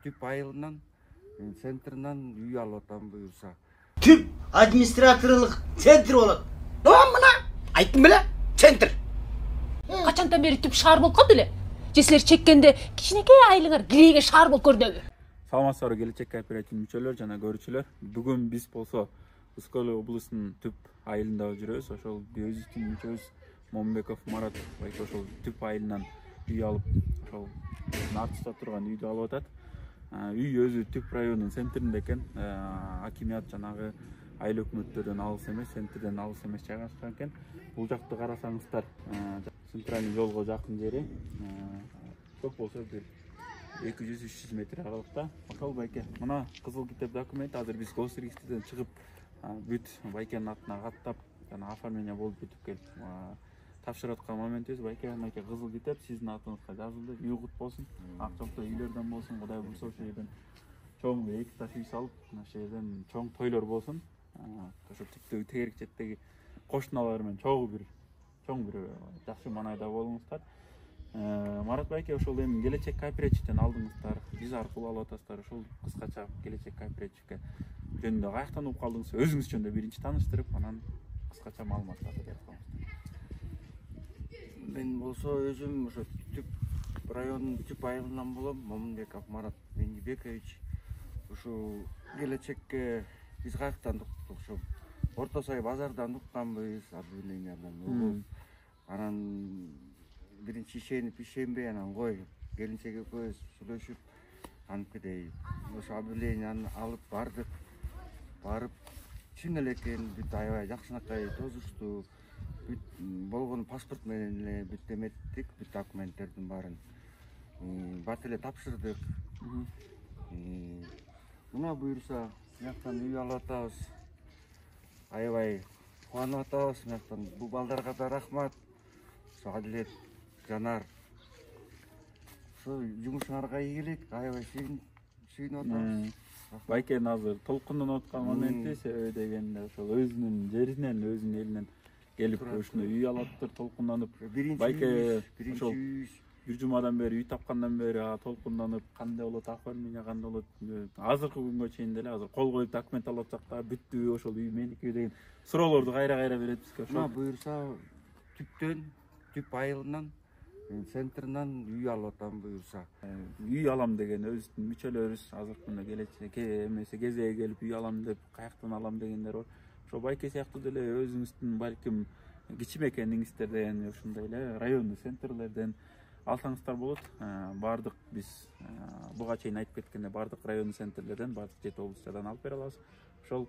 түп айылынан, центрынан үй алып атам буюрса. Түп администраторлық центр болады. Мына айттым беле? Центр. Качандан бери түп шаар болуп калды эле. Жесилер чеккенде кичинекей айылыңар кирейге шаар болуп көрдүбү. Саламатсыздарбы келечек кооперативинин мүчөлөрү жана көрүүчүлөр. Бүгүн биз болсо Ысык өлө облусунун түп айылында жүрөбүз. Ошол өзүбүздүн мүчөбүз Момунбеков Марат байке ошол түп айылынан үй алып, ошол артыста турган үйдү алып атат. Үй өзү түп районунун центринде экен. Акимият жанагы айыл өкмөттөрдөн алыс эмес, центрден алыс эмес жайгашкан экен. Бул жакты карасаңыздар, центральный жолго жакын жери. Көп болсо бир 200-300 метр аралыкта. Ошол байке мына кызыл китеп документ азыр биз госрегистрден чыгып бүт байкенин атына каттап жана оформление болуп бүтүп келип тапшырып аткан моментибиз. Байке мынакей кызыл китеп сиздин атыңызга жазылды. Үй кут болсун, ак жакта үйлөрдөн болсун, Кудай буйрса ошол жерден чоң 2 этаж үй салып, ошол жерден чоң тойлор болсун. Ошо түптөгү тегерек четтеги кошуналар менен чоң бир жакшы маанайда болуңуздар. Марат байке ошол эми келечек кооперативден алдыңыздар, биз аркылуу алып атасыздар. Ошол кыскача келечек кооперативге жөнүндө каяктан угуп калдыңыз? Өзүңүз жөнүндө биринчи тааныштырып, анан кыскача маалыматтарды берип коюңуз. Мен болсо өзүм ошо түп районунун түп айылынан болом, Момунбеков Марат Меңдибекович. Ушул келечекке биз каяктан уктук? Ошо Орто Сай базардан укканбыз, объявлениядан угуп. Анан биринчи ишенбей анан кой келинчек экөөбүз сүйлөшүп анткидей ошо объявленияны алып бардык. Барып чын эле экен, бүт аябай жакшынакай тозушту. Бүт болгону паспорт менен эле бүт эметтик, бүт документтердин баарын бат эле тапшырдык. Мына буюрса мынактан үй алып атабыз. Аябай кубанып атабыз. Мынактан бул балдарга да рахмат. Ошо Адилет, Жанар. Ошо жумушуңарга ийгилик, аябай сүйүнүп атабыз. Байкен азыр толкунданып аткан моменти себеби дегенде ошол өзүнүн жеринен, өзүнүн элинен келип ушуну үй алаптыр, толкунданып. Байке ошол бир жумадан бери үй тапкандан бери толкунданып, кандай болот, оформление кандай болот, азыркы күнгө чейин деле азыр кол коюп документ алып атсак да бүттүбү, ошол үй меники деген суроолорду кайра берет бизге. Мына буюрса түп айылынан, центринен үй алып атам буюрса. Үй алам деген өзүбүздүн мүчөлөрүбүз азыркы күндө келечекке эмесе кезеги келип үй алам деп каяктан алам дегендер бар. Ошо байке сыяктуу деле өзүңүздүн балким кичимекениңиздерден, ушундай эле райондуу центрлерден алсаңыздар болот. Бардык биз буга чейин айтып кеткендей бардык райондуу центрлерден, бардык 7 облустардан алып бере алабыз. Ошол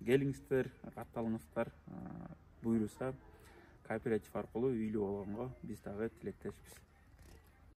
келиңиздер, катталыңыздар, буйруса кооператив аркылуу үйлүү болгонго биз дагы тилектешпиз.